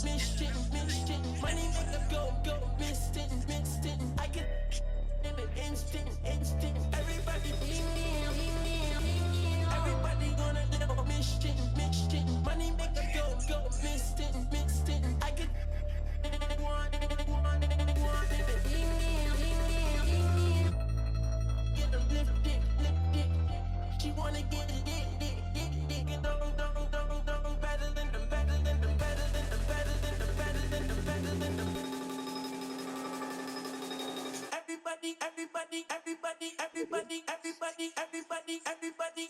mission, mission. Money make a go, go, instant, instant. I get in an instant, instant. Everybody, everybody on a little mission, mission. Money make a go, go, instant, instant. I get one, get them lifted, lifted. She wanna get it, better than them, better than them, better than them, better than them, better than them, better than them. Everybody, everybody, everybody, everybody, everybody, everybody, everybody.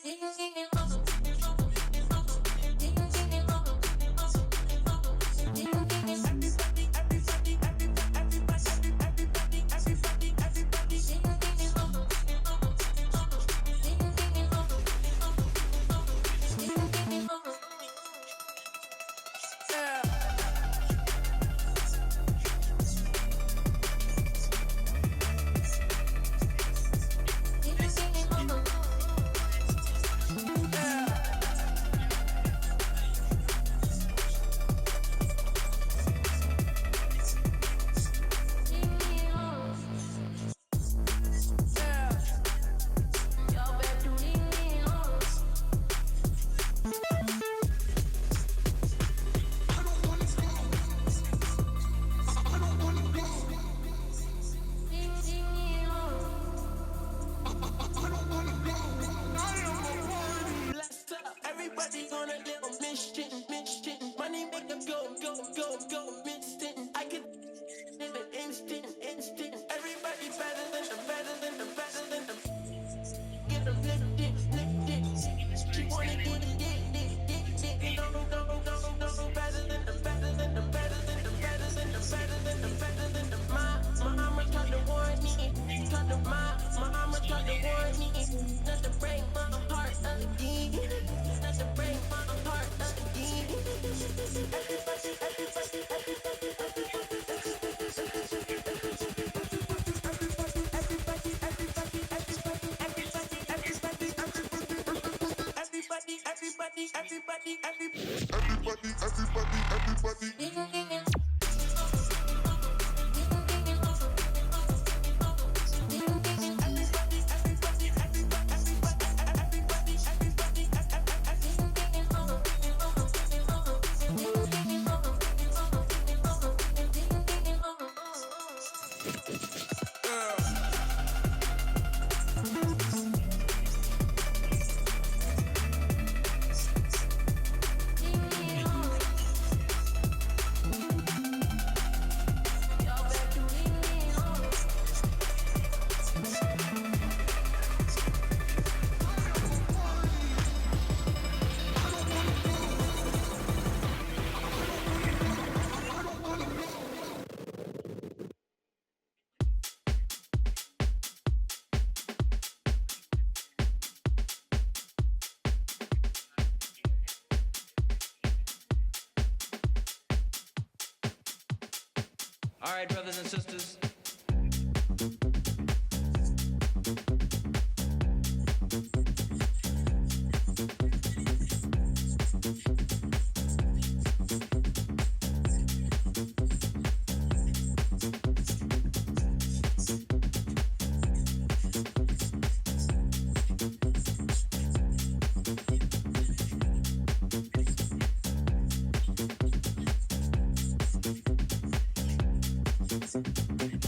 All right, brothers and sisters.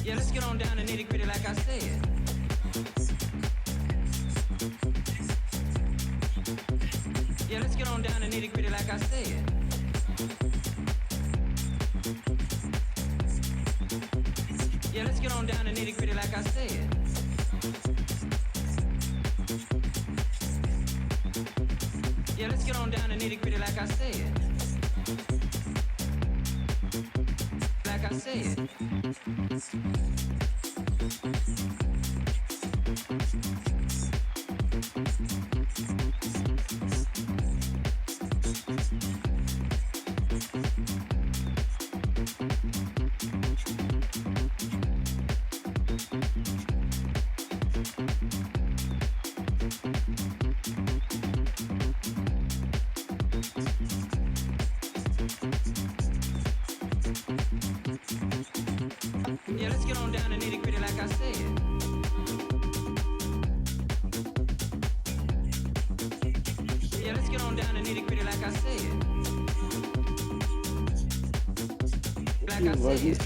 Yeah, let's get on down to nitty gritty like I said. Yeah, let's get on down to nitty gritty like I said. Yeah, let's get on down to nitty gritty like I said. Yeah, let's get on down to nitty gritty like I said. Like I said. like I said. Yeah, let's get on down to nitty gritty like I said. Like I said.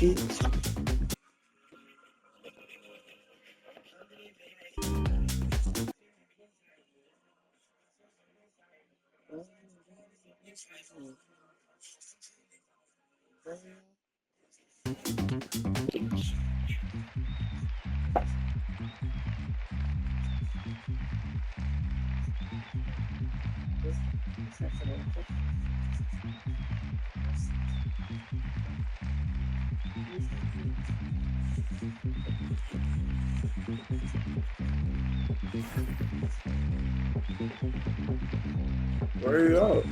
Hurry up.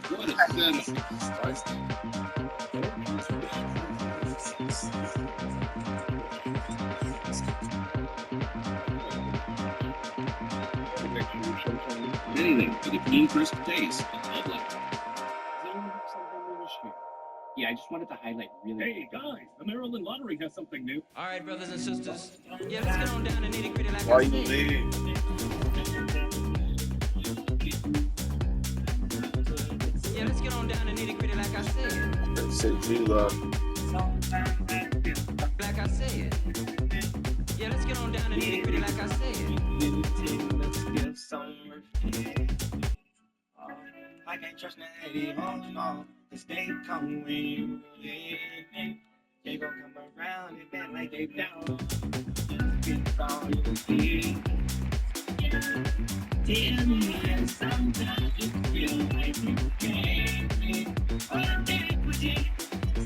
What a setup. Anything for the clean, crisp taste of Bud Light. Yeah, I just wanted to highlight really. Hey guys, the Maryland Lottery has something new. All right, brothers and sisters. Yeah, let's get on down to nitty gritty like Why I you said. leave? Yeah, let's get on down to nitty gritty like I said. Sit you up. Like I said. Yeah, let's get on down to nitty gritty like I said. I can't trust nobody, no. Cause they come when you leave. They gon' come around and act like they down. It's all you see. Tell me that sometimes you feel like you can't be. All I did was just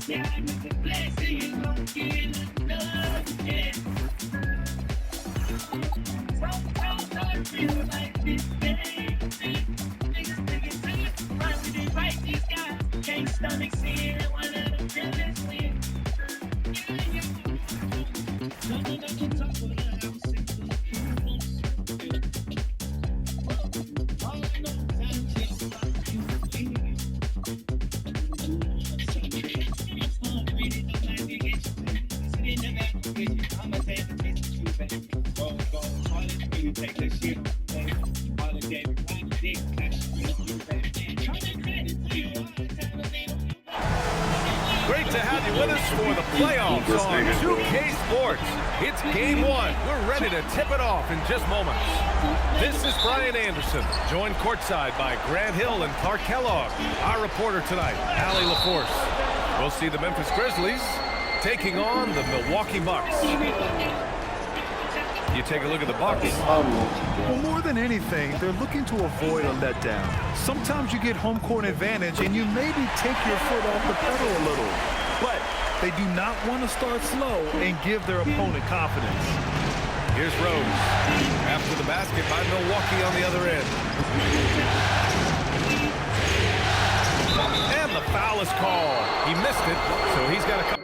yeah, I make a blessing, you gon' get another again. Sometimes I feel like this day. Niggas thinking time, right with it, right, these guys can't stomach seeing one of the feelings win. Nothing I can talk about the house all I know is I can't stop you leaving. It's fun, read it, don't mind the issue. Sit in the back, I'ma take a taste of you, baby. Go, all this really take that shit on, baby. All the day, right, dick, cash, you, baby. Try to credit to you, all the time, Great to have you with us for the playoffs on 2K Sports. It's game one. We're ready to tip it off in just moments. This is Brian Anderson, joined courtside by Grant Hill and Clark Kellogg. Our reporter tonight, Allie LaForce. We'll see the Memphis Grizzlies taking on the Milwaukee Bucks. You take a look at the Bucks. Well, more than anything, they're looking to avoid a letdown. Sometimes you get home court advantage and you maybe take your foot off the pedal a little. But they do not want to start slow and give their opponent confidence. Here's Rose. After the basket by Milwaukee on the other end. And the foul is called. He missed it, so he's got to come.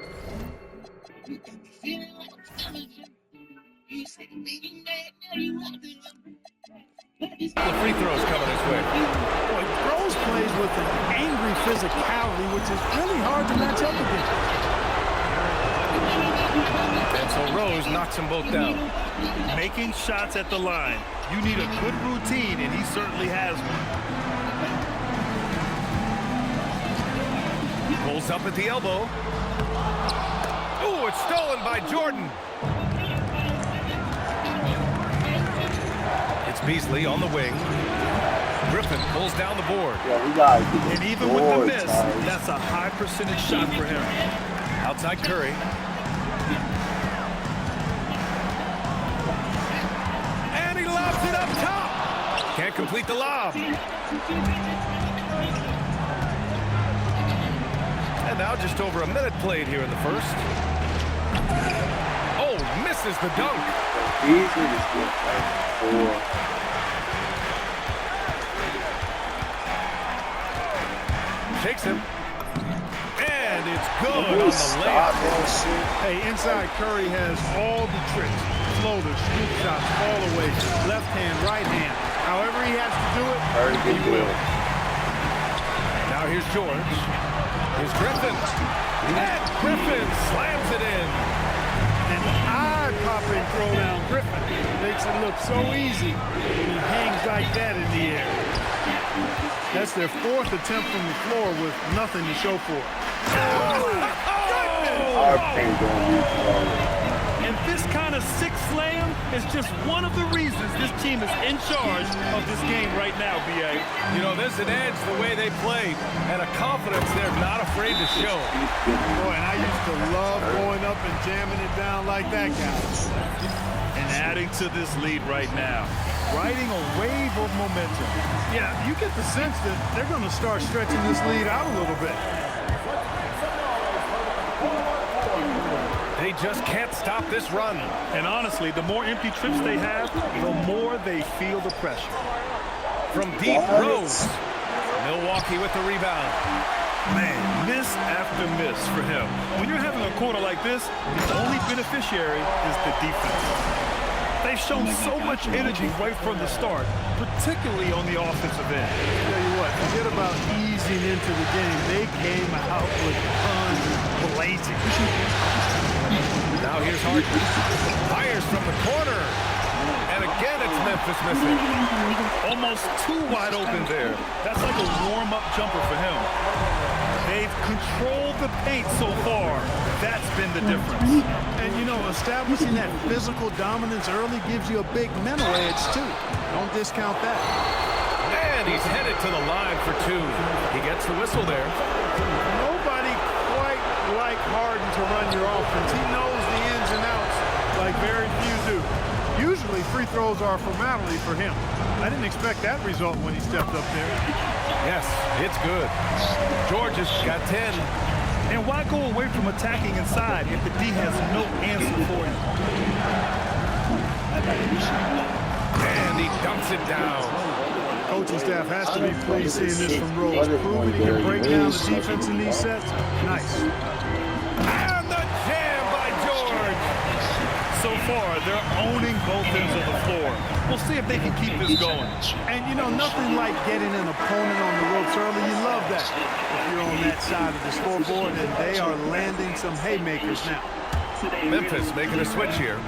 The free throws coming his way. Boy, Rose plays with an angry physicality, which is really hard to match up against. And so Rose knocks them both down. Making shots at the line. You need a good routine, and he certainly has one. Pulls up at the elbow. Ooh, it's stolen by Jordan. It's Beasley on the wing. Griffin pulls down the board. Yeah, we got it. And even with the miss, that's a high percentage shot for him. Outside Curry. And he lobs it up top. Can't complete the lob. And now just over a minute played here in the first. Oh, misses the dunk. Easy to get 4. Shakes him. And it's good on the layup. Hey, inside Curry has all the tricks. Floaters, scoop shots, fall away, left hand, right hand. However he has to do it, he will. Now here's George. Here's Griffin. And Griffin slams it in. An eye-popping throwdown. Griffin makes it look so easy when he hangs like that in the air. That's their 4th attempt from the floor with nothing to show for it. And this kind of sick slam is just one of the reasons this team is in charge of this game right now, B.A. You know, there's an edge the way they played and a confidence they're not afraid to show. Boy, and I used to love going up and jamming it down like that, guys. And adding to this lead right now. Riding a wave of momentum. Yeah, you get the sense that they're going to start stretching this lead out a little bit. They just can't stop this run. And honestly, the more empty trips they have, the more they feel the pressure. From deep Rose. Milwaukee with the rebound. Man, miss after miss for him. When you're having a quarter like this, the only beneficiary is the defense. They've shown so much energy right from the start, particularly on the offensive end. Tell you what, forget about easing into the game. They came out with guns blazing. Now here's Harden. Fires from the corner. And again, it's Memphis missing. Almost too wide open there. That's like a warm-up jumper for him. They've controlled the paint so far. That's been the difference. And, you know, establishing that physical dominance early gives you a big mental edge, too. Don't discount that. And he's headed to the line for 2. He gets the whistle there. Nobody quite like Harden to run your offense. He knows the ins and outs like very few do. Usually free throws are a formality for him. I didn't expect that result when he stepped up there. Yes, it's good. George has got 10. And why go away from attacking inside if the D has no answer for you? And he dumps it down. Coaching staff has to be pleased seeing this from Rose. Proving he can break down the defense in these sets. Nice. And the jam by George. So far, they're owning both ends of the floor. We'll see if they can keep this going. And, you know, nothing like getting an opponent on the ropes early. You love that if you're on that side of the scoreboard, and they are landing some haymakers now. Memphis making a switch here.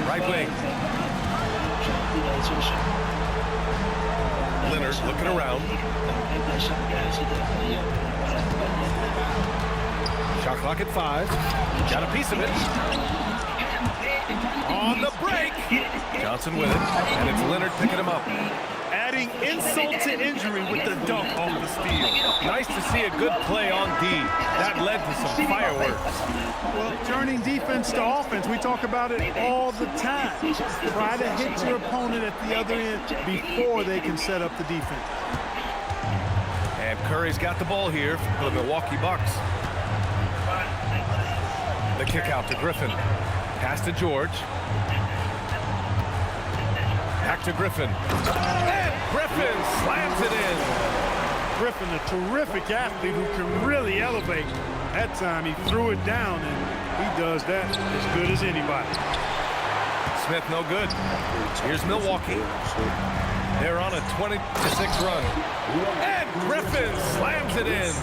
Right wing. Leonard looking around. Shot clock at 5. Got a piece of it. On the break. Johnson with it. And it's Leonard picking him up. Adding insult to injury with the dunk off the steal. Nice to see a good play on D. That led to some fireworks. Well, turning defense to offense, we talk about it all the time. Try to hit your opponent at the other end before they can set up the defense. And Curry's got the ball here for the Milwaukee Bucks. The kick out to Griffin. Pass to George. Back to Griffin. And Griffin slams it in. Griffin, a terrific athlete who can really elevate. That time he threw it down, and he does that as good as anybody. Smith no good. Here's Milwaukee. They're on a 20-6 run. And Griffin slams it in.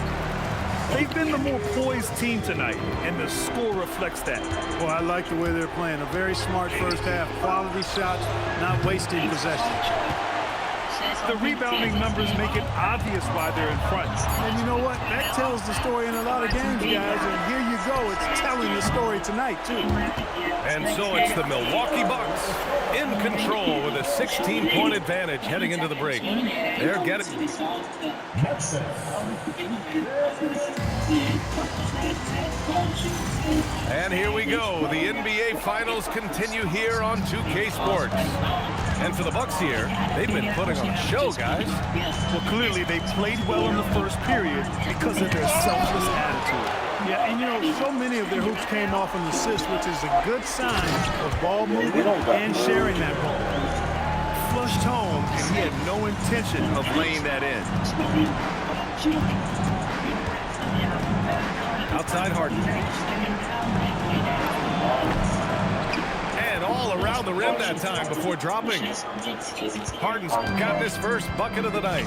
They've been the more poised team tonight, and the score reflects that. Well, I like the way they're playing. A very smart first half. Quality shots, not wasting possessions. The rebounding numbers make it obvious why they're in front. And you know what? That tells the story in a lot of games, guys. And here you go, it's telling the story tonight, too. And so it's the Milwaukee Bucks in control with a 16-point advantage heading into the break. They're getting... And here we go. The NBA Finals continue here on 2K Sports. And for the Bucks here, they've been putting on a show, guys. Well, clearly they played well in the first period because of their selfless attitude. Yeah, and you know, so many of their hoops came off an assist, which is a good sign of ball movement and sharing that ball. Flushed home, and he had no intention of laying that in. Outside Harden. And all around the rim that time before dropping. Harden's got his first bucket of the night.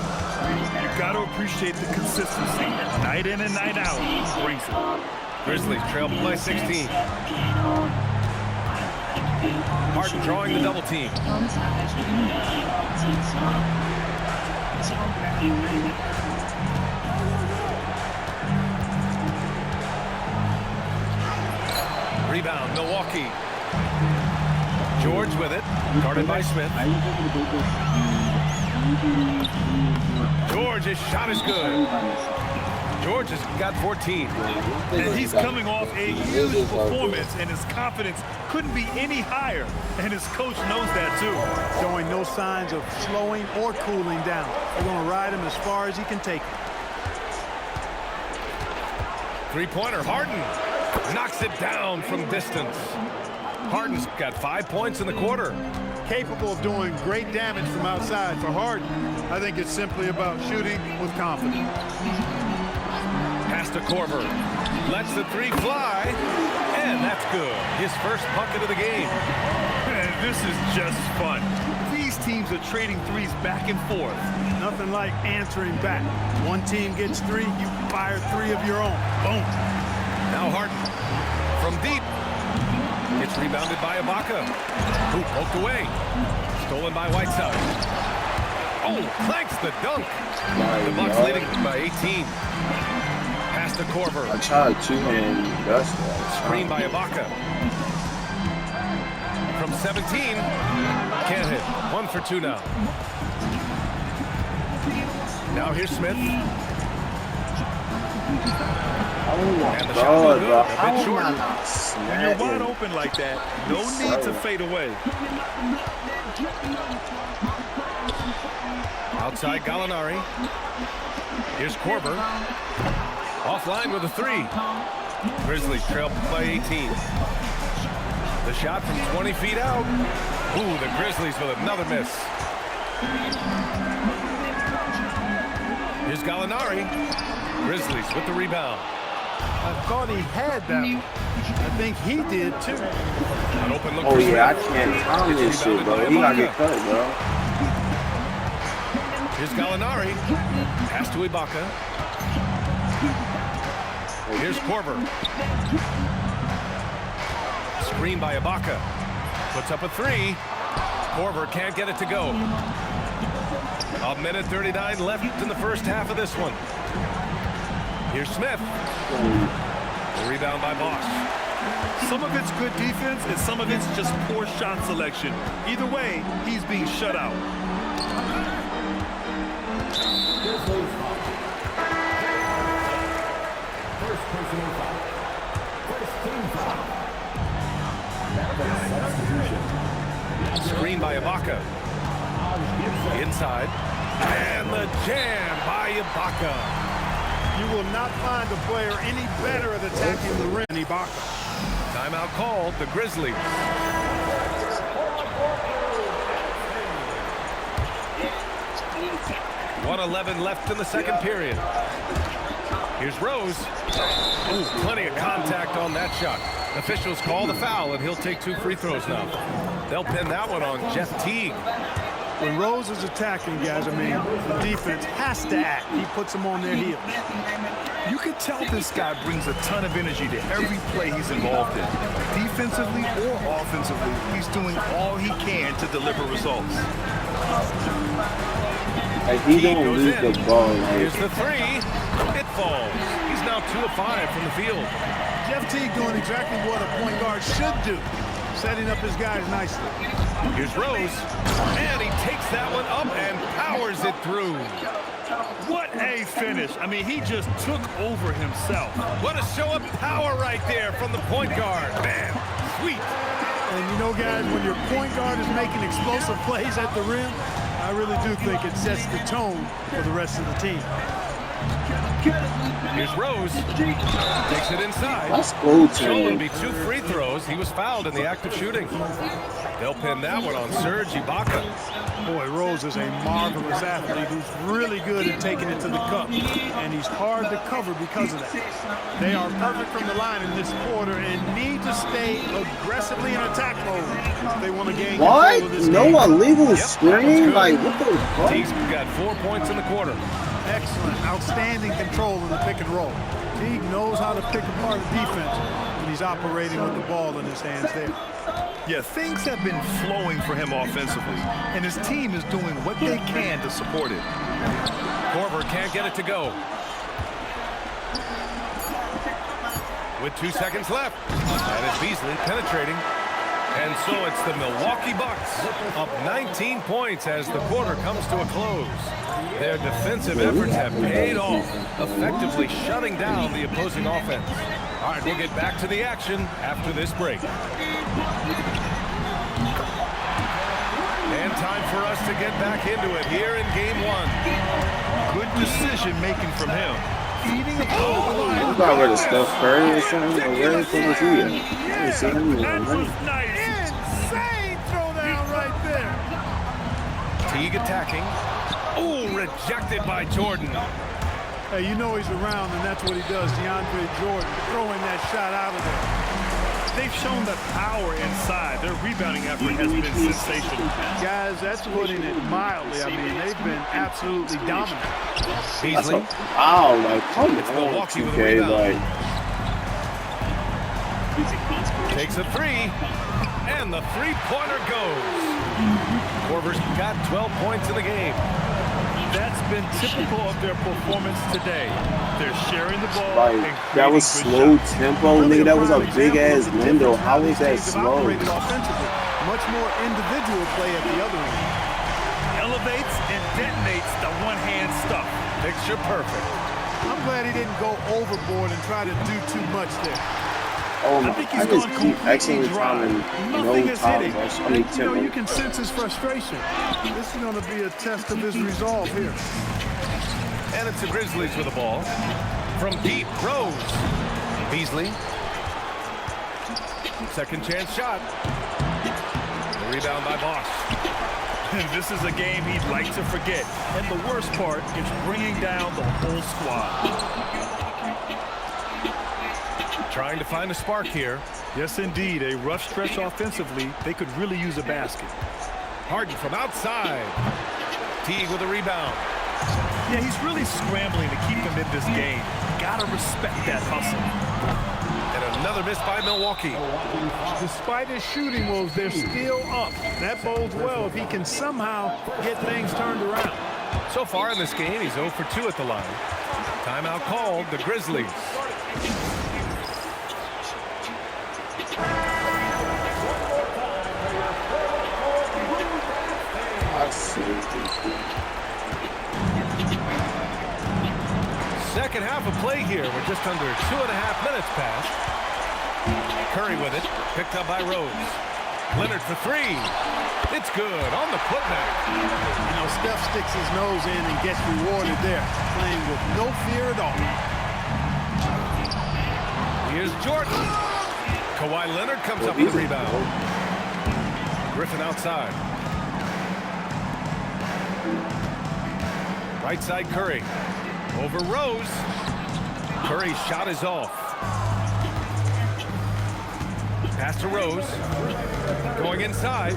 You got to appreciate the consistency. Night in and night out, he brings it. Grizzlies trail by 16. Harden drawing the double team. Rebound, Milwaukee. George with it, guarded by Smith. George's shot is good. George has got 14. And he's coming off a huge performance, and his confidence couldn't be any higher. And his coach knows that, too. Showing no signs of slowing or cooling down. They're going to ride him as far as he can take him. Three-pointer, Harden knocks it down from distance. Harden's got 5 points in the quarter. Capable of doing great damage from outside for Harden. I think it's simply about shooting with confidence. Pass to Korver. Lets the three fly. And that's good. His first bucket of the game. And this is just fun. These teams are trading threes back and forth. Nothing like answering back. One team gets three, you fire three of your own. Boom. Now Harden from deep. It's rebounded by Ibaka, who poked away. Stolen by Whiteside. Oh, clanks the dunk. The Bucks leading by 18. Pass to Korver. I tried to dust that. Screen by Ibaka. From 17, can't hit. 1 for 2 now. Now here's Smith. Oh my And the God, shot's bro. good. How A bit am short. I not When you're wide snapping? open like that, no need to fade away. Outside Gallinari. Here's Korver. Offline with a three. Grizzlies trail by 18. The shot from 20 feet out. Ooh, the Grizzlies with another miss. Here's Gallinari. Grizzlies with the rebound. I thought he had that one. I think he did too. An open look Oh for yeah, I Smith. can't time this It's shit, rebounded bro. by He gotta Ibaka. get cut, bro. Here's Gallinari. Pass to Ibaka. Here's Korver. Screen by Ibaka. Puts up a three. Korver can't get it to go. A minute 39 left in the first half of this one. Here's Smith. The rebound by Bosch. Some of it's good defense, and some of it's just poor shot selection. Either way, he's being shut out. Screen by Ibaka. Inside. And the jam by Ibaka. You will not find a player any better at attacking the rim than Ibaka. Timeout called, the Grizzlies. .111 left in the second period. Here's Rose. Oh, plenty of contact on that shot. Officials call the foul, and he'll take 2 free throws now. They'll pin that one on Jeff Teague. When Rose is attacking, guys, I mean, the defense has to act. He puts them on their heels. You can tell this guy brings a ton of energy to every play he's involved in. Defensively or offensively, he's doing all he can to deliver results. Like, he Teague don't goes lose in. the ball. Here's the three. It falls. He's now 2 of 5 from the field. Jeff Teague doing exactly what a point guard should do, setting up his guys nicely. Here's Rose, and he takes that one up and powers it through. What a finish. I mean, he just took over himself. What a show of power right there from the point guard. Bam, sweet. And you know, guys, when your point guard is making explosive plays at the rim, I really do think it sets the tone for the rest of the team. Here's Rose. Takes it inside. That's goal So it'll tending. be 2 free throws. He was fouled in the act of shooting. They'll pin that one on Serge Ibaka. Boy, Rose is a marvelous athlete who's really good at taking it to the cup, and he's hard to cover because of that. They are perfect from the line in this quarter and need to stay aggressively in attack mode if they want to gain control What? of this No game. illegal Yep, screen? that's Like, good. what the fuck? Teague's got 4 points in the quarter. Excellent, outstanding control in the pick and roll. Teague knows how to pick apart a defense when he's operating with the ball in his hands there. Yeah, things have been flowing for him offensively, and his team is doing what they can to support it. Korver can't get it to go. With 2 seconds left. That is Beasley penetrating. And so it's the Milwaukee Bucks up 19 points as the quarter comes to a close. Their defensive efforts have paid off, effectively shutting down the opposing offense. All right, we'll get back to the action after this break. And time for us to get back into it here in Game 1. Good decision making from him. Feeding the ball to the line. You got rid of Steph Curry or something? Or where the fuck is he at? I ain't seen him in a That was minute. nice. Insane throwdown right there. Teague attacking. Oh, rejected by Jordan. Hey, you know he's around, and that's what he does. DeAndre Jordan throwing that shot out of there. They've shown the power inside. Their rebounding effort has been sensational. Guys, that's putting it mildly. I mean, they've been absolutely dominant. That's a Beasley foul. Like, come It's on, Milwaukee with a 2K. rebound. Like, takes a 3, and the three-pointer goes. Korver's got 12 points in the game. That's been typical of their performance today. They're sharing the ball. like and that was creating good slow shots. tempo, nigga. That was a big ass window. How was that slow? Offensively, much more individual play at the other end. Elevates and detonates the one-hand stuff. Picture perfect. I'm glad he didn't go overboard and try to do too much there. Oh I my! think I he's just gone keep completely excellent dry. timing. Nothing No is time hitting. rush. I mean, And, you know, you tempo. can sense his frustration. This is going to be a test of his resolve here. And it's the Grizzlies with the ball. From deep, Rose. Beasley. Second chance shot. The rebound by Bosch. And this is a game he'd like to forget. And the worst part is bringing down the whole squad. Trying to find a spark here. Yes, indeed. A rough stretch offensively. They could really use a basket. Harden from outside. Teague with a rebound. Yeah, he's really scrambling to keep them in this game. Gotta respect that hustle. And another miss by Milwaukee. Despite his shooting woes, they're still up. That bodes well if he can somehow get things turned around. So far in this game, he's 0 for 2 at the line. Timeout called, the Grizzlies. Second half of play here. We're just under 2.5 minutes past. Curry with it. Picked up by Rose. Leonard for 3. It's good on the putback. You know, Steph sticks his nose in and gets rewarded there, playing with no fear at all. Here's Jordan. Kawhi Leonard comes up with the rebound. Griffin outside. Right side Curry. Over Rose. Curry's shot is off. Pass to Rose. Going inside.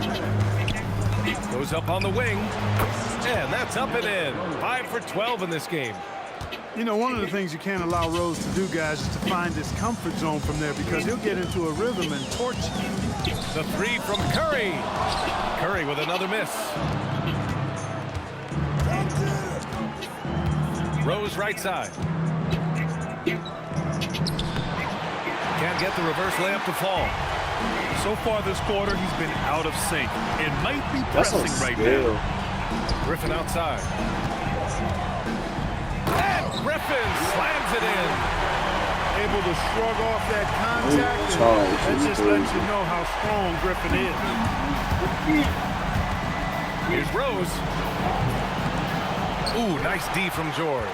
Goes up on the wing. And that's up and in. 5 for 12 in this game. You know, one of the things you can't allow Rose to do, guys, is to find his comfort zone from there because he'll get into a rhythm and torch you. The 3 from Curry. Curry with another miss. Rose right side. Can't get the reverse layup to fall. So far this quarter, he's been out of sync and might be That's a pressing right steal. now. Griffin outside. And Griffin slams it in. Able to shrug off that contact. Ooh, and charge. that just lets you know how strong Griffin is. Here's Rose. Ooh, nice D from George.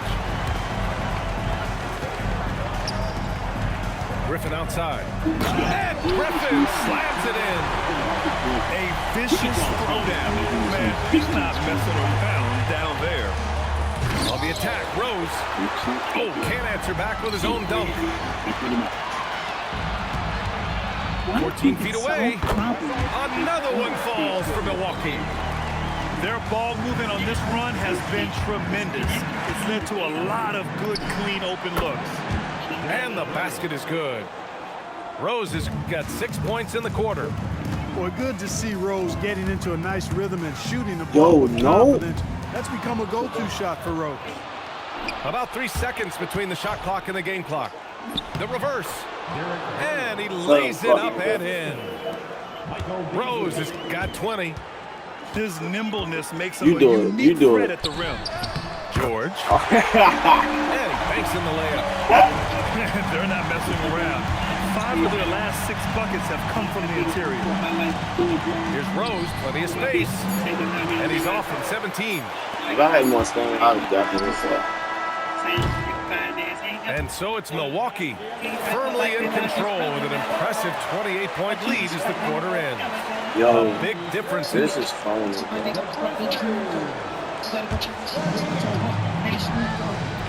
Griffin outside. And Griffin slams it in. A vicious throwdown. Man, he's not messing around down there. On the attack, Rose. Oh, can't answer back with his own dunk. 14 feet away. Another one falls for Milwaukee. Their ball movement on this run has been tremendous. It's led to a lot of good, clean, open looks. And the basket is good. Rose has got 6 points in the quarter. Boy, good to see Rose getting into a nice rhythm and shooting the ball with no. confidence. That's become a go-to shot for Rose. About 3 seconds between the shot clock and the game clock. The reverse. And he lays it up and in. Rose has got 20. His nimbleness makes him You a do it. unique You do threat it. at the rim. George. And he banks in the layup. They're not messing around. 5 of their last 6 buckets have come from the interior. Here's Rose, plenty of space. And he's off from 17. If I had more stone, I would definitely say. And so it's Milwaukee, firmly in control with an impressive 28-point lead as the quarter ends. Yo, Big difference. this is fun.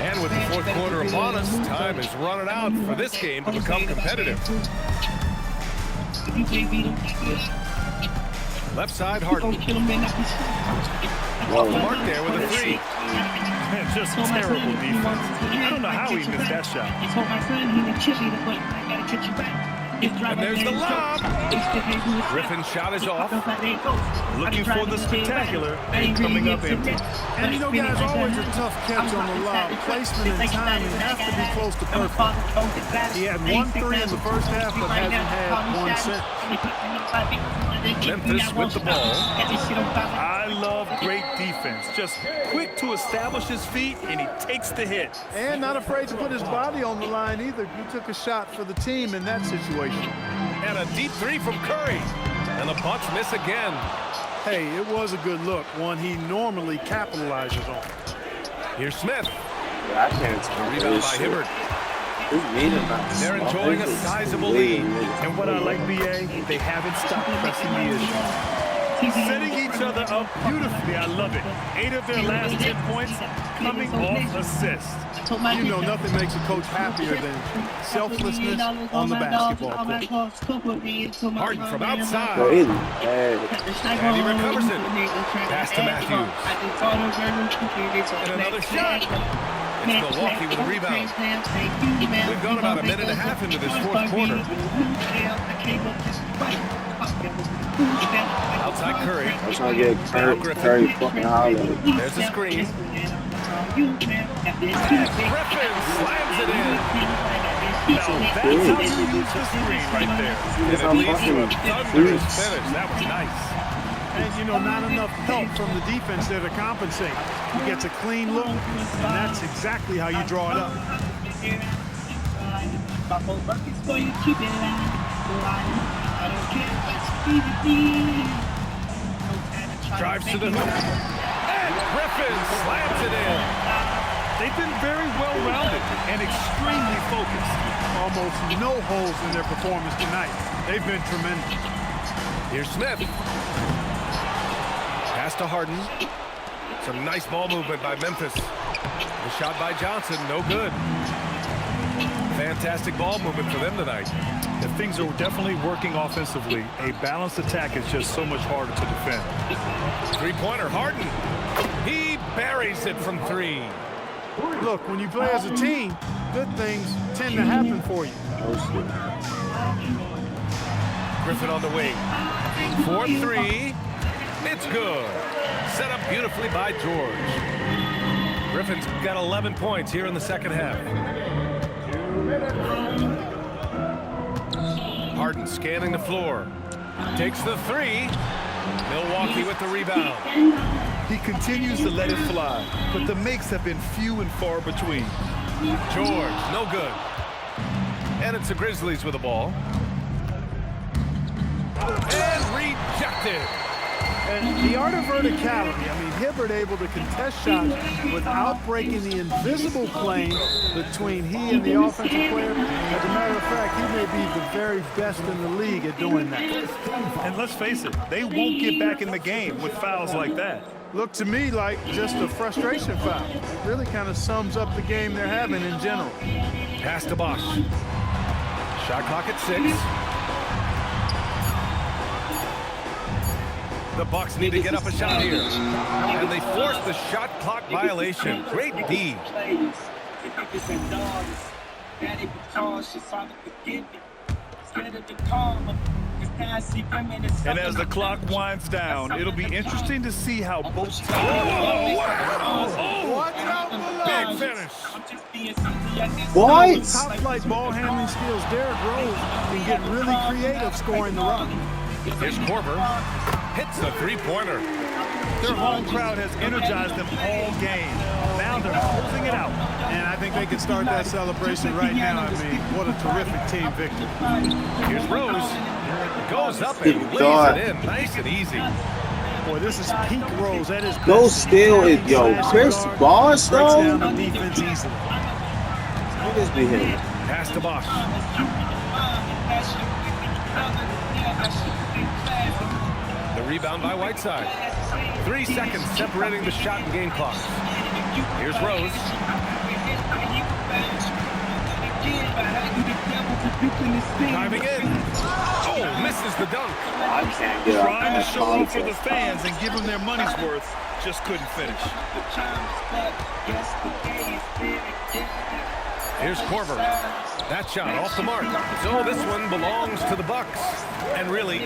And with the fourth quarter upon us, time is running out for this game to become competitive. Left side, Harden. Off the mark there with a 3. Just terrible defense. I don't know how he missed that shot. And there's the lob. Griffin's shot is off. Looking for the spectacular, coming up empty. And you know, guys, always a tough catch on the lob. Placement and timing have to be close to perfect. He had 1 3 in the first half, but hasn't had 1 since. Memphis with the ball. I love great defense. Just quick to establish his feet, and he takes the hit. And not afraid to put his body on the line either. He took a shot for the team in that situation. And a deep 3 from Curry. And the Bucks miss again. Hey, it was a good look, one he normally capitalizes on. Here's Smith. I can't tell Rebound this by shit. Hibbert. They're They're enjoying a sizable lead. And what I like, BA, they haven't stopped pressing the issue. Setting each other up beautifully. I love it. 8 of their last 10 points coming off assists. You know, nothing makes a coach happier than selflessness on the basketball court. Harden from outside. Hey, And he recovers it. Pass to Matthews. And another shot. It's Milwaukee with a rebound. We've gone about a minute and a half into this fourth quarter. Outside Curry. I'm trying to get Curry fucking hollering. There's the screen. Griffin slams it in. Now, that's how you use the screen right there. And it leads to a thunderous finish. That was nice. And, you know, not enough help from the defense there to compensate. He gets a clean look, and that's exactly how you draw it up. Drives to the hoop. And Griffin slams it in. They've been very well-rounded and extremely focused. Almost no holes in their performance tonight. They've been tremendous. Here's Smith. Pass to Harden. Some nice ball movement by Memphis. The shot by Johnson, no good. Fantastic ball movement for them tonight. And things are definitely working offensively. A balanced attack is just so much harder to defend. Three-pointer, Harden. He buries it from 3. Look, when you play as a team, good things tend to happen for you. Griffin on the wing. 4-3. It's good. Set up beautifully by George. Griffin's got 11 points here in the second half. Harden scanning the floor. Takes the three. Milwaukee with the rebound. He continues to let it fly, but the makes have been few and far between. George, no good. And it's the Grizzlies with the ball. And rejected. And the art of verticality, I mean, Hibbert able to contest shots without breaking the invisible plane between he and the offensive player. As a matter of fact, he may be the very best in the league at doing that. And let's face it, they won't get back in the game with fouls like that. Looked to me like just a frustration foul. It really kind of sums up the game they're having in general. Pass to Bosch. Shot clock at 6. The Bucks need to get up a shot here. And they force the shot clock violation. Great D. And as the clock winds down, it'll be interesting to see how both teams... Watch out below. Big finish. What? Top flight ball handling skills. Derrick Rose can get really creative scoring the run. Here's Korver. Hits the three-pointer. Their home crowd has energized them all game. Now they're closing it out. And I think they can start that celebration right now. I mean, what a terrific team victory. Here's Rose. Goes up and lays it in. Nice and easy. Boy, this is peak Rose. That is Go steal it, yo. Chris Bosh, breaks though? down the defense easily. Who this be him? Pass to Bosch. The rebound by Whiteside. 3 seconds separating the shot and game clock. Here's Rose. Driving in. Oh, misses the dunk. I can't get off Trying to that show up for the contest. fans and give them their money's worth, just couldn't finish. Here's Korver. That shot off the mark. So this one belongs to the Bucks. And really,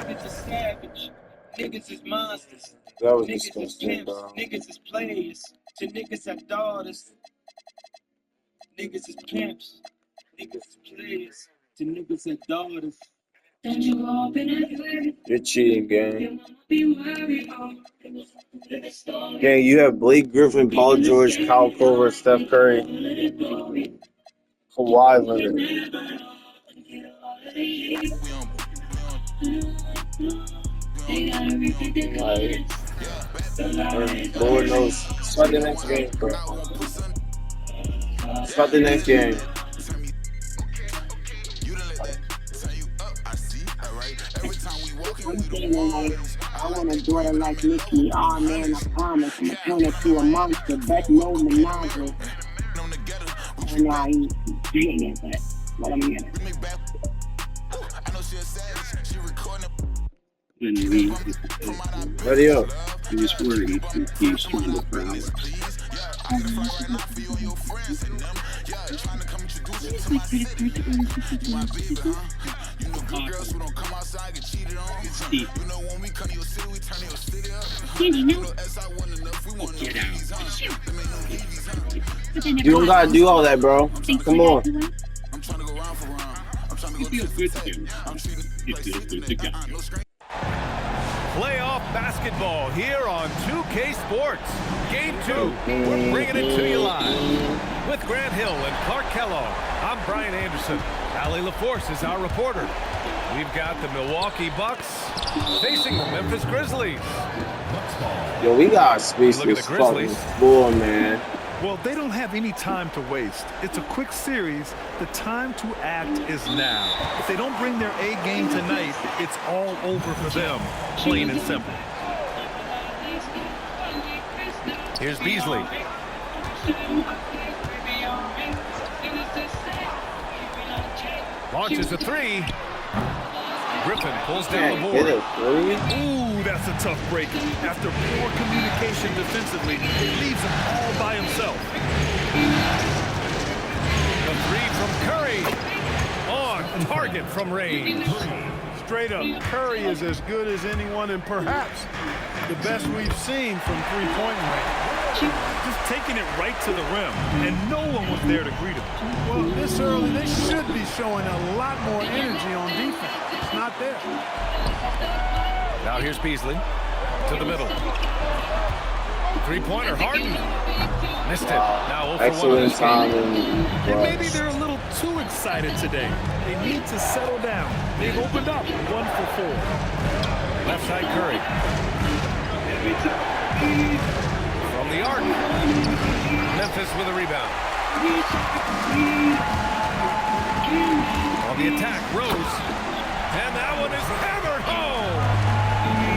Niggas is monsters. That was Niggas is disgusting, pimps. bro. Niggas is players. To niggas have daughters. Niggas is pimps. Niggas is players. To niggas have daughters. You're cheating, gang. Gang, you have Blake Griffin, Paul George, Kyle Korver, Steph Curry, Kawhi Leonard. Like, Lord knows. Start the next game, bro. Start the next game. I'm saying, like, I want a daughter like Nicki. Oh man, I promise. I'm gonna turn her to a monster. Beck no menage. Nah, he's getting it, but let him get it. Ready up. I'm just worried he's trying to crowd. Steve. Get out. You don't gotta do all that, bro. Come on. It feels good to do. It feels good to go. playoff basketball here on 2K Sports. Game 2, we're bringing it to you live. With Grant Hill and Clark Kellogg, I'm Brian Anderson. Allie LaForce is our reporter. We've got the Milwaukee Bucks facing the Memphis Grizzlies. Yo, we got space Look at this the fucking Grizzlies. floor, man. Well, they don't have any time to waste. It's a quick series. The time to act is now. If they don't bring their A game tonight, it's all over for them, plain and simple. Here's Beasley. Launches a three. Griffin pulls down the board. Ooh, that's a tough break. After poor communication defensively, it leaves him all by himself. The three from Curry. On target from range. Straight up, Curry is as good as anyone and perhaps the best we've seen from three-point range. Just taking it right to the rim, and no one was there to greet him. Well, this early, they should be showing a lot more energy on defense. not there. Now here's Beasley to the middle. Three-pointer, Harden. Missed it. Now 0 for 1 on Excellent this time game. And maybe they're a little too excited today. They need to settle down. They've opened up 1 for 4. Left side Curry. From the arc. Memphis with a rebound. On the attack, Rose. And that one is hammered home.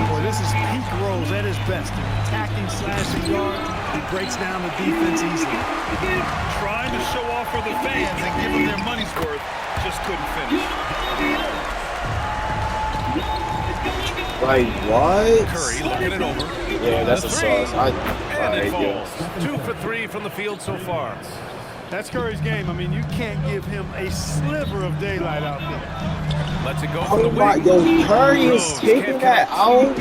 Boy, this is peak Rose at his best. An attacking, slashing guard. He breaks down the defense easily. Trying to show off for the fans and give them their money's worth. Just couldn't finish. Like, what? Curry looking it over. Yeah, that's a sauce. And it Yeah. falls. 2 for 3 from the field so far. That's Curry's game. I mean, you can't give him a sliver of daylight out there. Lets it go for the Oh my, wing. yo, Curry is Rose taking can't that out.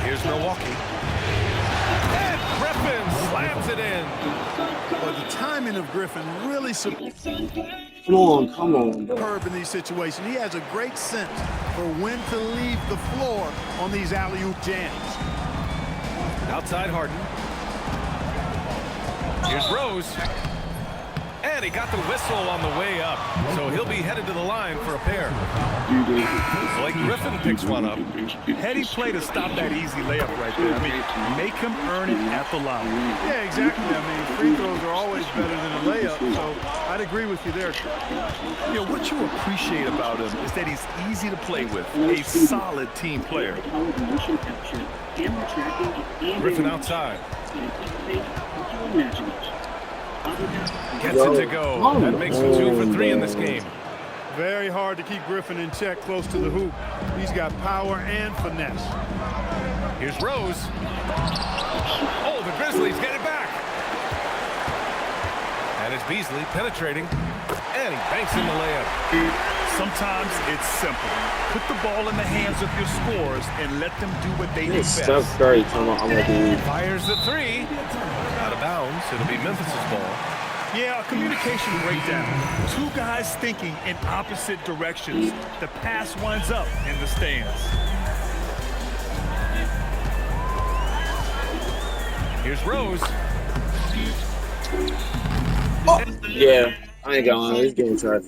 Here's Milwaukee. And Griffin slams it in. But the timing of Griffin really superb Come on, bro. in these situations. He has a great sense for when to leave the floor on these alley-oop jams. Outside Harden. Here's Rose. And he got the whistle on the way up. So he'll be headed to the line for a pair. Blake Griffin picks one up. Heady play to stop that easy layup right there. I mean, make him earn it at the line. Yeah, exactly. I mean, free throws are always better than a layup, so I'd agree with you there. You know, what you appreciate about him is that he's easy to play with, a solid team player. Griffin outside. Gets Yo, it to go. That makes him 2 for 3 in this game. Very hard to keep Griffin in check close to the hoop. He's got power and finesse. Here's Rose. Oh, the Grizzlies get it back. And it's Beasley penetrating. And he banks in the layup. Sometimes it's simple. Put the ball in the hands of your scorers and let them do what they do It's best. Steph Curry talking about I'm gonna do. Fires the 3. Out of bounds. It'll be Memphis's ball. Yeah, a communication breakdown. Two guys thinking in opposite directions. The pass winds up in the stands. Here's Rose. Oh, yeah, I ain't going. It's getting tough.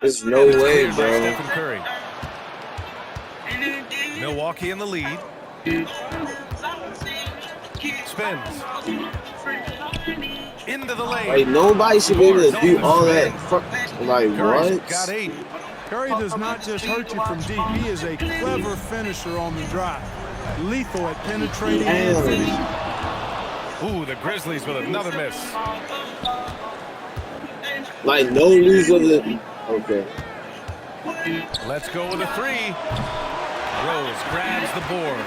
There's no way, Cleared by bro. Stephen Curry. Milwaukee in the lead. Spins. Into the lane. Like, nobody should be able to do all that. Like, Curry's what? got 8. Curry does not just hurt you from deep. He is a clever finisher on the drive. Lethal at penetrating and finishing. Ooh, the Grizzlies with another miss. Like, no lose of the. Okay. Let's go with a 3. Rose grabs the board.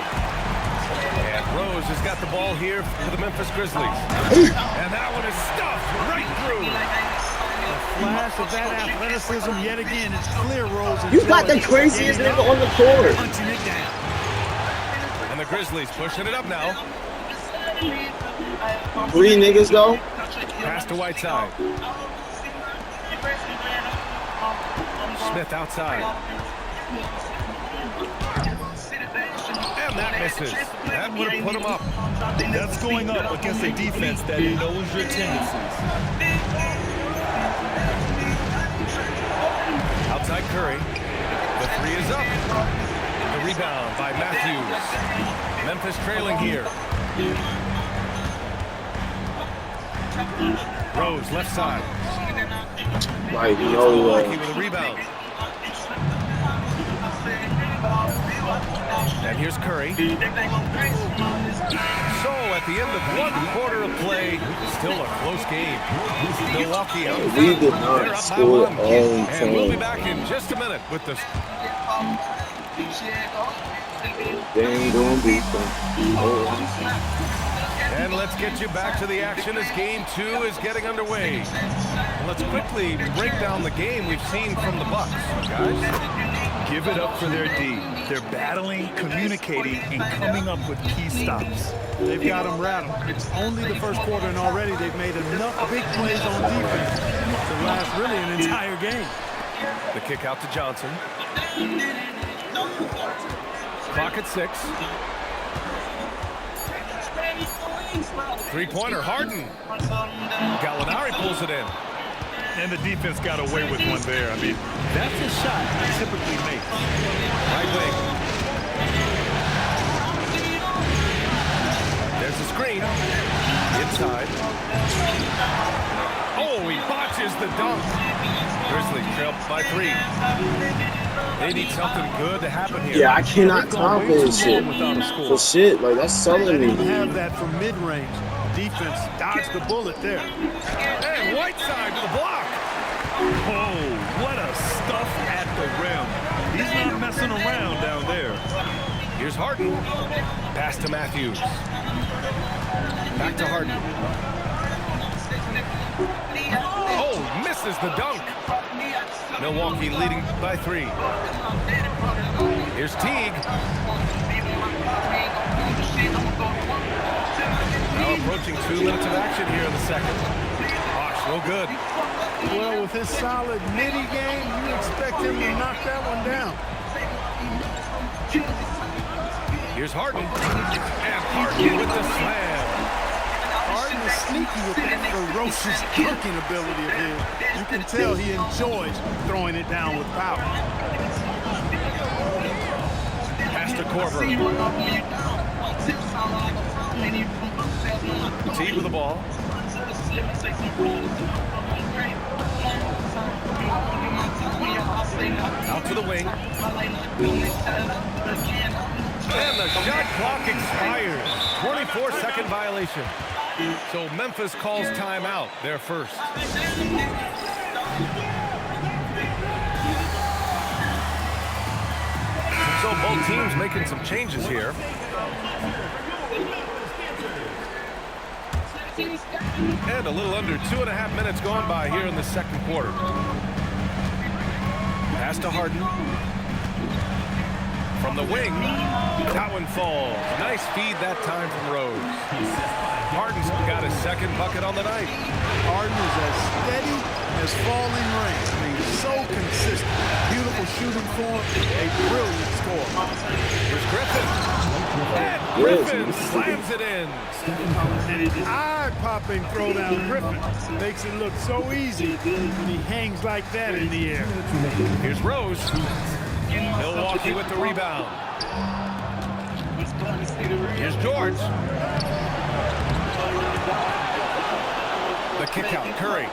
And Rose has got the ball here for the Memphis Grizzlies. And that one is stuffed right through. Flash of that athleticism yet again. It's clear Rose. You got the craziest nigga on the court. Punching it down. And the Grizzlies pushing it up now. 3 niggas though. Pass to Whiteside. Smith outside. And that misses. That would have put him up. That's going up against a defense that knows your tendencies. Outside Curry. The 3 is up. The rebound by Matthews. Memphis trailing here. Rose left side. Like, no Milwaukee way. with a rebound. And here's Curry. So at the end of 1 quarter of play, still a close game. Milwaukee out. We did They're not up by score 1. all And we'll be time. back in just a minute with the They ain't gonna beat them. Oh. And let's get you back to the action as game 2 is getting underway. And let's quickly break down the game we've seen from the Bucks, guys. Give it up for their D. They're battling, communicating, and coming up with key stops. They've got them rattled. It's only the first quarter, and already they've made enough big plays on defense to last really an entire game. The kick out to Johnson. Clock at 6. Three-pointer, Harden. Gallinari pulls it in. And the defense got away with one there. I mean, that's a shot he typically makes. Right wing. There's a screen. Inside. Oh, he botches the dunk. Grizzlies trail by 3. They need something good to happen here. Yeah, I cannot top this shit. For shit, like that's selling They me. didn't have that from mid-range. Defense dodged the bullet there. And Whiteside to the block. Oh, what a stuff at the rim. He's not messing around down there. Here's Harden. Pass to Matthews. Back to Harden. Oh, misses the dunk. Milwaukee leading by 3. Here's Teague. Now approaching 2 minutes of action here in the second. Bosh, no good. Well, with his solid midi game, you expect him to knock that one down. Here's Harden. And Harden with the slam. Harden is sneaky with that ferocious dunking ability of his. You can tell he enjoys throwing it down with power. Pass to Korver. Teague with the ball. Out to the wing. And the shot clock expires. 24-second violation. So Memphis calls timeout, their first. So both teams making some changes here. And a little under 2.5 minutes gone by here in the second quarter. Pass to Harden. From the wing, that one falls. Nice feed that time from Rose. Harden's got his second bucket on the night. Harden is as steady as falling rain. I mean, so consistent. Beautiful shooting form, a brilliant score. Here's Griffin. And Griffin slams it in. Eye-popping throwdown. Griffin makes it look so easy when he hangs like that in the air. Here's Rose. Milwaukee with the rebound. Here's George. The kick out, Curry.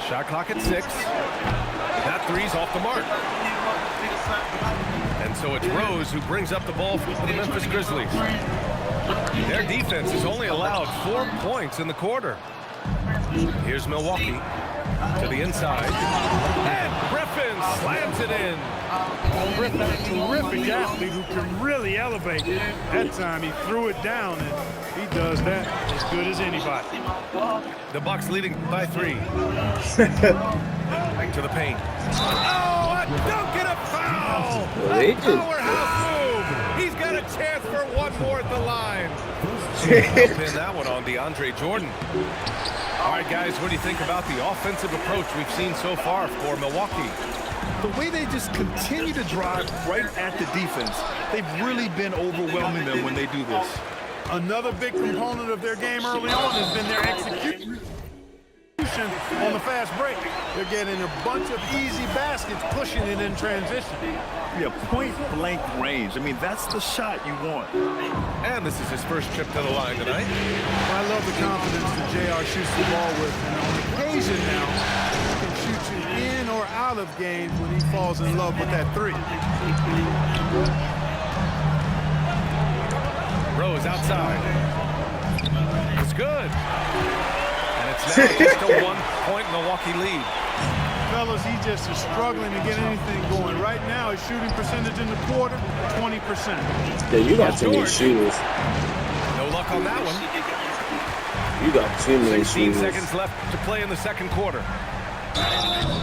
Shot clock at 6. That three's off the mark. And so it's Rose who brings up the ball for the Memphis Grizzlies. Their defense has only allowed 4 points in the quarter. Here's Milwaukee to the inside. And Griffin slams it in. Griffin, a terrific athlete who can really elevate. That time he threw it down, and he does that as good as anybody. The Bucks leading by 3. To the paint. Oh, a dunk and a foul! A powerhouse move! He's got a chance for one more at the line. Pin that one on DeAndre Jordan. All right, guys, what do you think about the offensive approach we've seen so far for Milwaukee? The way they just continue to drive right at the defense, they've really been overwhelming them when they do this. Another big component of their game early on has been their execution on the fast break. They're getting a bunch of easy baskets, pushing it in transition. Yeah, point-blank range. I mean, that's the shot you want. And this is his first trip to the line tonight. I love the confidence that JR shoots the ball with. And on occasion now, he can shoot you in or out of games when he falls in love with that 3. Rose outside. It's good. And it's now just a 1-point Milwaukee lead. Fellas, he just is struggling to get anything going. Right now, his shooting percentage in the quarter, 20%. Yeah, you got too many shooters. No luck on that one. You got too many 16 shooters. seconds left to play in the second quarter.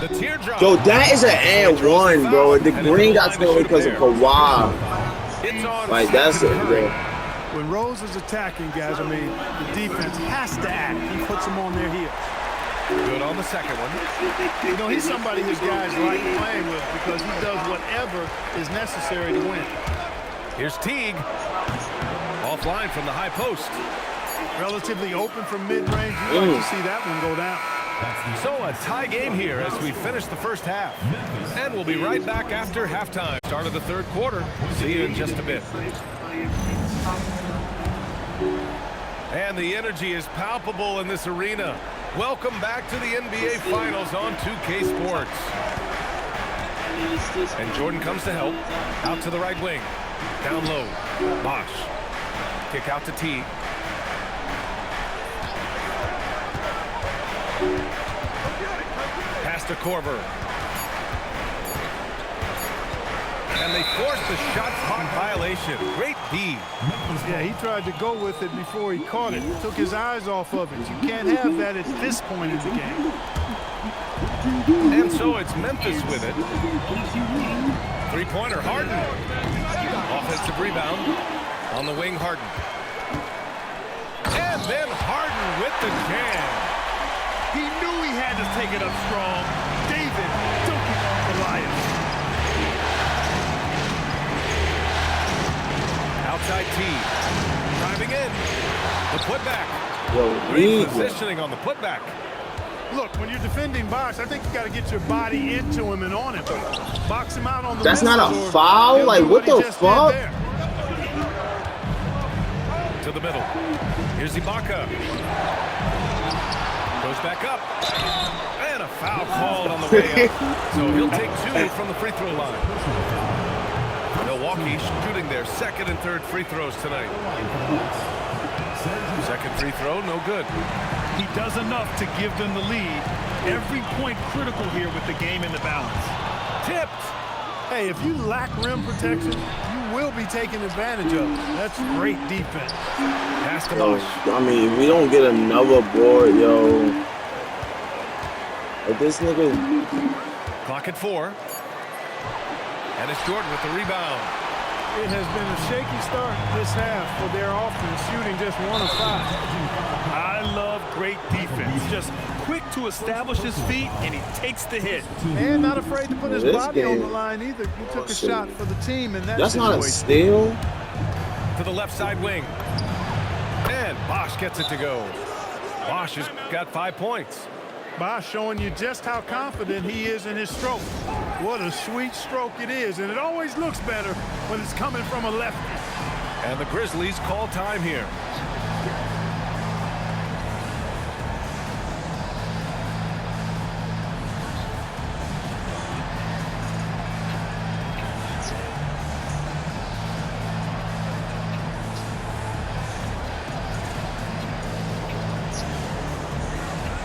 The teardrop. Yo, that is an and one, bro. The green got stolen because of Kawhi. It's on Like, that's it, bro. When Rose is attacking, guys, I mean, the defense has to act. He puts them on their heels. Good on the second one. You know, he's somebody his guys like playing with because he does whatever is necessary to win. Here's Teague. Offline from the high post. Relatively open from mid-range. You like to see that one go down. So a tie game here as we finish the first half. And we'll be right back after halftime. Start of the third quarter. See you in just a bit. And the energy is palpable in this arena. Welcome back to the NBA Finals on 2K Sports. And Jordan comes to help. Out to the right wing. Down low. Bosh. Kick out to T. Pass to Korver. And they forced the shot clock violation. Great D. Yeah, he tried to go with it before he caught it. Took his eyes off of it. You can't have that at this point in the game. And so it's Memphis with it. Three-pointer, Harden. Offensive rebound. On the wing, Harden. And then Harden with the jam. He knew he had to take it up strong. David dunking on Goliath. Outside T. Driving in. The putback. Yo, Great positioning on the putback. Look, when you're defending Bosh, I think you got to get your body into him and on him. Box him out on the that's miss, not a or foul? he'll Like, do what he the just fuck? did there. To the middle. Here's Ibaka. Goes back up. And a foul called on the way up. So he'll take two from the free throw line. Milwaukee shooting their second and third free throws tonight. Second free throw, no good. He does enough to give them the lead. Every point critical here with the game in the balance. Tipped. Hey, if you lack rim protection, you will be taken advantage of. That's great defense. Pass to Yo, Bosh. I mean, if we don't get another board, yo. Like this nigga. Clock at 4. And it's Jordan with the rebound. It has been a shaky start this half for their offense, shooting just 1 of 5. I love great defense. Just quick to establish his feet, and he takes the hit. And not afraid to put his This body on game- the line either. He took a shot for the team in that That's situation. not a steal. To the left side wing. And Bosh gets it to go. Bosh has got 5 points. Bosh showing you just how confident he is in his stroke. What a sweet stroke it is, and it always looks better when it's coming from a lefty. And the Grizzlies call time here.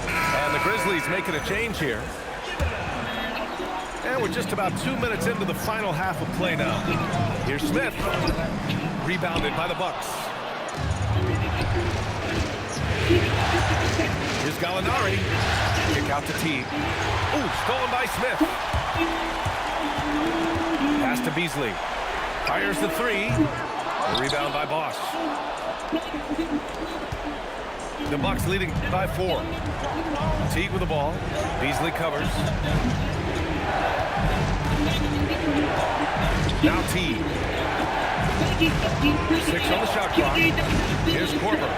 And the Grizzlies making a change here. And we're just about 2 minutes into the final half of play now. Here's Smith. Rebounded by the Bucks. Here's Gallinari. Kick out to T. Ooh, stolen by Smith. Pass to Beasley. Fires the 3. A rebound by Bosh. The Bucks leading by 4. Teague with the ball. Beasley covers. Now T. 6 on the shot clock. Here's Korver.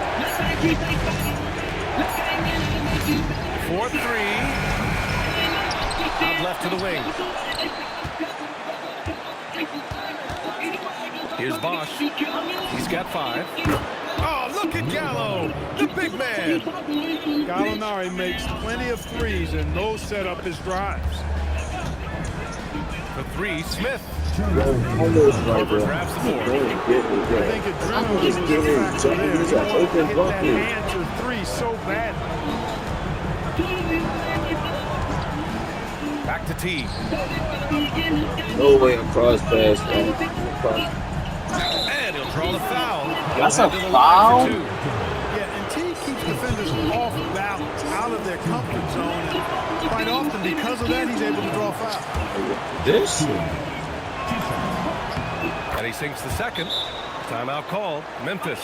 4-3. Out left to the wing. Here's Bosh. He's got 5. Oh, look at Gallo, the big man. Gallinari makes plenty of threes, and those set up his drives. For 3, Smith. Almost right, bro. Grabs the board. I think adrenaline was a factor there. He wanted to hit that answer 3 so bad. Back to T. No way across pass, bro. And he'll draw the foul. That's a He'll head to the line foul? for 2. Yeah, and T keeps defenders off balance, out of their comfort zone, and quite often because of that, he's able to draw fouls. This? And he sinks the second. Timeout call, Memphis.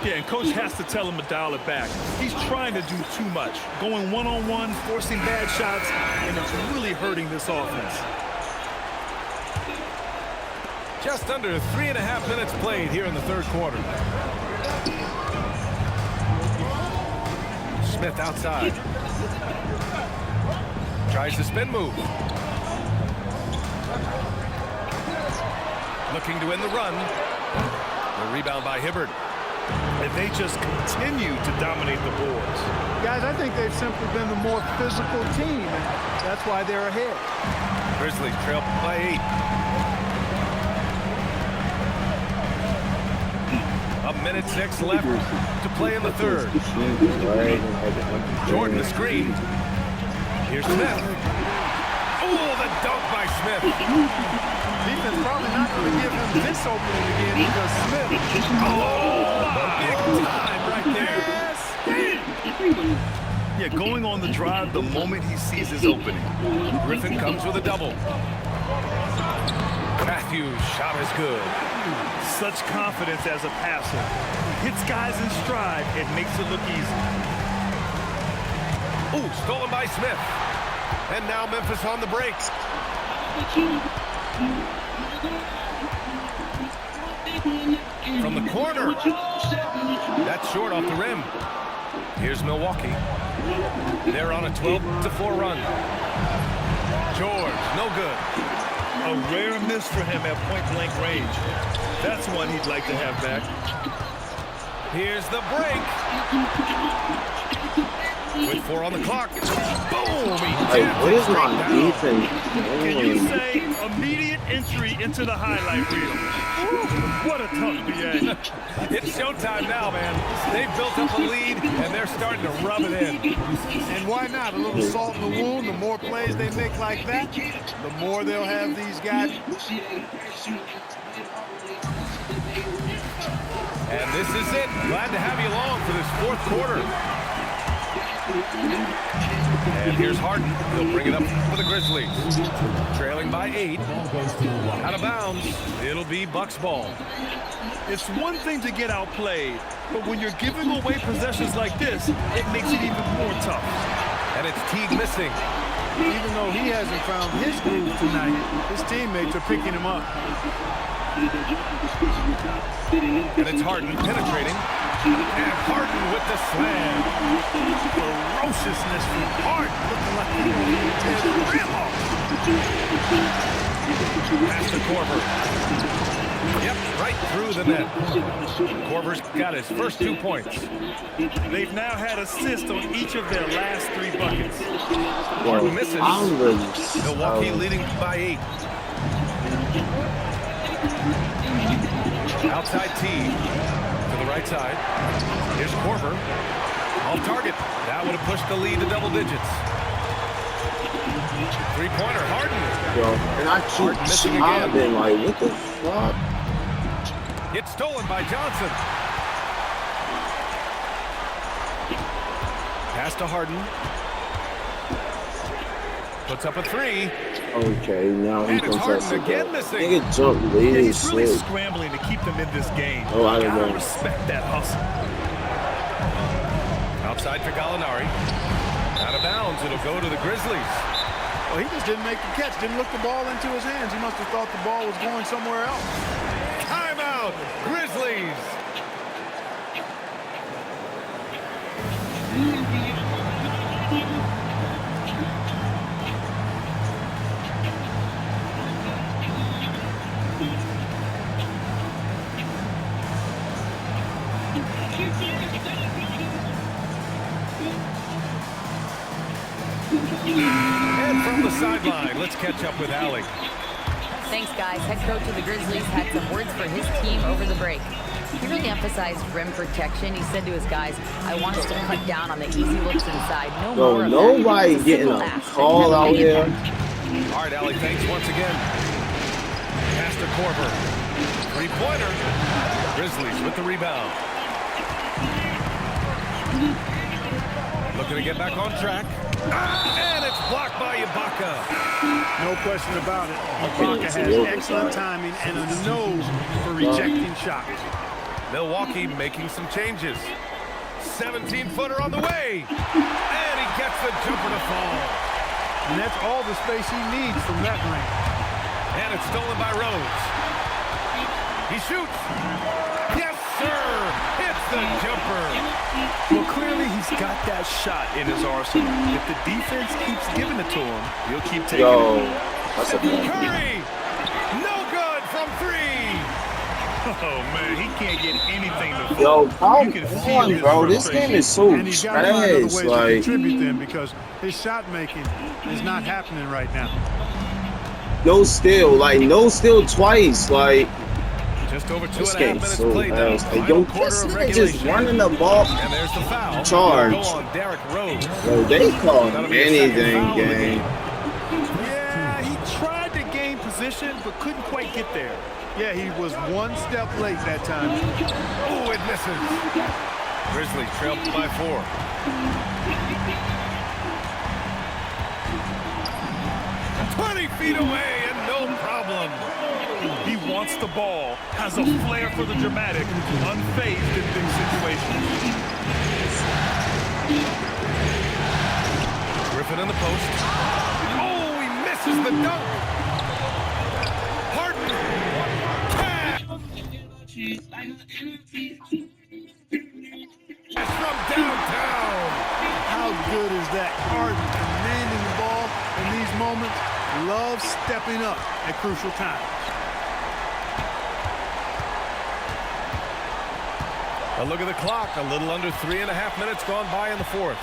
Yeah, and coach has to tell him to dial it back. He's trying to do too much, going one-on-one, forcing bad shots, and it's really hurting this offense. Just under 3.5 minutes played here in the third quarter. Smith outside. Tries the spin move. Looking to win the run. The rebound by Hibbert. And they just continue to dominate the boards. Guys, I think they've simply been the more physical team, and that's why they're ahead. Grizzlies trail by 8. A minute 6 left to play in the third. Jordan the screen. Here's Smith. Oh, the dunk by Smith. Defense probably not going to give him this opening again because Smith. Big time right there. Yeah, going on the drive the moment he sees his opening. Griffin comes with a double. Matthews' shot is good. Such confidence as a passer. Hits guys in stride and makes it look easy. Ooh, stolen by Smith. And now Memphis on the break. From the corner. That's short off the rim. Here's Milwaukee. They're on a 12-4 run. George, no good. A rare miss for him at point-blank range. That's one he'd like to have back. Here's the break. With 4 on the clock. Boom! What is my defense? Can you say immediate entry into the highlight reel? What a tough BA. It's showtime now, man. They've built up a lead, and they're starting to rub it in. And why not? A little salt in the wound. The more plays they make like that, the more they'll have these guys. And this is it. Glad to have you along for this fourth quarter. And here's Harden. He'll bring it up for the Grizzlies. Trailing by 8. Out of bounds. It'll be Bucks ball. It's one thing to get outplayed, but when you're giving away possessions like this, it makes it even more tough. And it's Teague missing. Even though he hasn't found his groove tonight, his teammates are picking him up. And it's Harden penetrating. And Harden with the slam. Ferociousness from Harden, looking like he will tear the rim off. Pass to Korver. Yep, right through the net. Korver's got his first 2 points. They've now had assists on each of their last 3 buckets. Harden misses. Milwaukee leading by 8. Outside T to the right side. Here's Korver. Off target. That would have pushed the lead to double digits. Three-pointer, Harden. And I keep chopping, like, what the fuck? It's stolen by Johnson. Pass to Harden. Puts up a 3. Okay, now he comes Harden again missing. Nigga jump late Yeah, as he's really shit. scrambling to keep them in this game. Oh, I don't Gotta know. respect that hustle. Outside for Gallinari. Out of bounds. It'll go to the Grizzlies. Well, he just didn't make the catch, didn't look the ball into his hands. He must have thought the ball was going somewhere else. Timeout, Grizzlies. And from the sideline, let's catch up with Allie. Thanks, guys. Head coach of the Grizzlies had some words for his team over the break. He really emphasized rim protection. He said to his guys, I want us to cut down on the easy looks inside. No more of that. Nobody getting a call out here. All right, Allie, thanks once again. Pass to Korver. Three-pointer. Grizzlies with the rebound. Looking to get back on track. And it's blocked by Ibaka. No No question about it. Ibaka has excellent timing and a nose for rejecting shots. Milwaukee making some changes. 17-footer on the way. And he gets the jumper to fall. And that's all the space he needs from that range. And it's stolen by Rose. He shoots. Yes, sir. Hits the jumper. Well, clearly he's got that shot in his arsenal. If the defense keeps giving it to him, he'll keep taking it. That's a fact. Curry. No good from 3. Oh, man, he can't get anything to fall. Yo, come You can feel on, his bro. This frustration. game is so And he's got to find other ways trash. to Like, contribute then because his shot making is not happening right now. no steal. Like, no steal twice. Like, Just over this 2.5 game's minutes so played now. ass. Like, Final yo, quarter this of nigga just regulation. running the ball. And there's the foul. Charge. Go on Derrick Rose. Yo, they call That'll be a second anything, foul of the gang. Yeah, he tried to gain position, but couldn't quite get there. Yeah, he was one step late that time. Oh, it misses. Grizzlies trail by 4. Feet away and no problem. He wants the ball, has a flair for the dramatic, unfazed in big situations. Griffin in the post. Oh, he misses the dunk. Harden. Catch from downtown. How good is that? Harden commanding the ball in these moments. Love stepping up at crucial times. A look at the clock. A little under 3.5 minutes gone by in the 4th.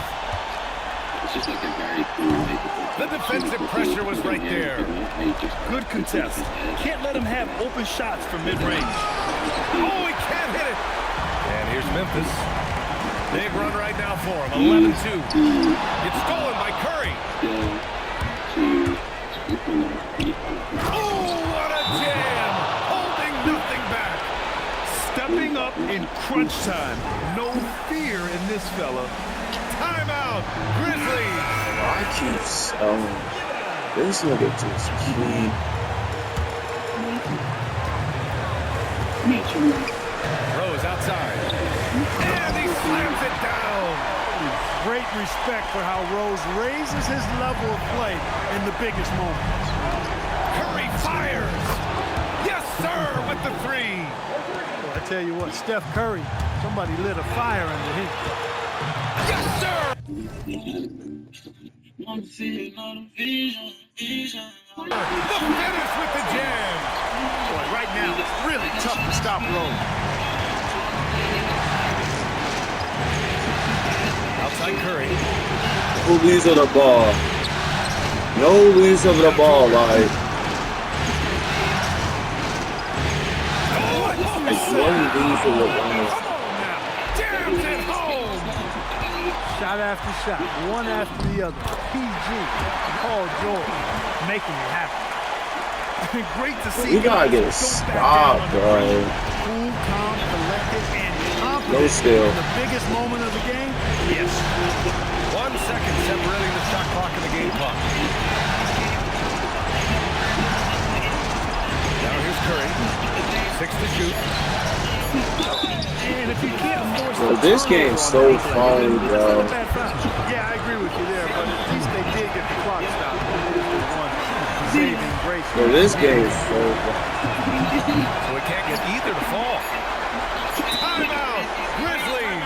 It's just like a very cool. The defensive pressure was right there. Good contest. Can't let him have open shots from mid-range. Oh, he can't hit it. And here's Memphis. Big run right now for him. 11-2. It's stolen by Curry. Oh, what a jam! Holding nothing back. Stepping up in crunch time. No fear in this fella. Timeout, Grizzlies. I keep selling. This nigga just keep. Rose outside. And he slams it down. Great respect for how Rose raises his level of play in the biggest moments. Curry fires. Yes, sir, with the 3. Well, I tell you what, Steph Curry, somebody lit a fire under him. Yes, sir. I'm seeing all the vision. The finish with the jam. Boy, right now, it's really tough to stop Rose. Outside Curry. No lose of the ball. No lose of the ball, like. It's one lose of the ball. Jams it home. Shot after shot, one after the other. PG, Paul George, making it happen. Great to see. You gotta get a stop, bro. Cool, calm, collected, and confident. No steal. In the biggest moment of the game? Yes. 1 second separating the shot clock and the game clock. Now here's Curry. 6 to shoot. And if you can't force Bro, this game's so fun, bro. Yeah, I agree with you there, but at least they did get the clock stopped. Saving grace. Bro, this game is so fun. So we can't get either to fall. Timeout, Grizzlies.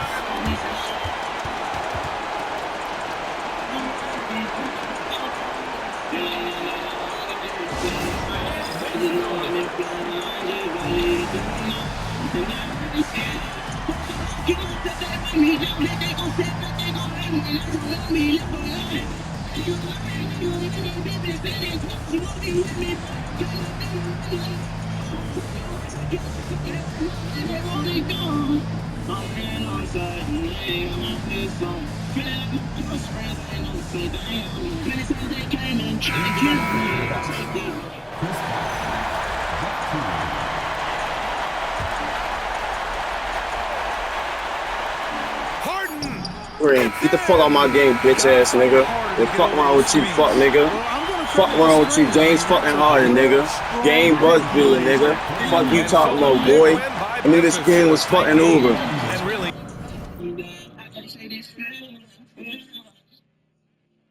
Get the fuck out of my game, bitch ass nigga. The fuck wrong with you, fuck nigga. Well, I'm going to Fuck wrong with you, James fucking Harden, nigga. Game was good, nigga. Fuck you talking about, boy. I mean, this game was fucking over.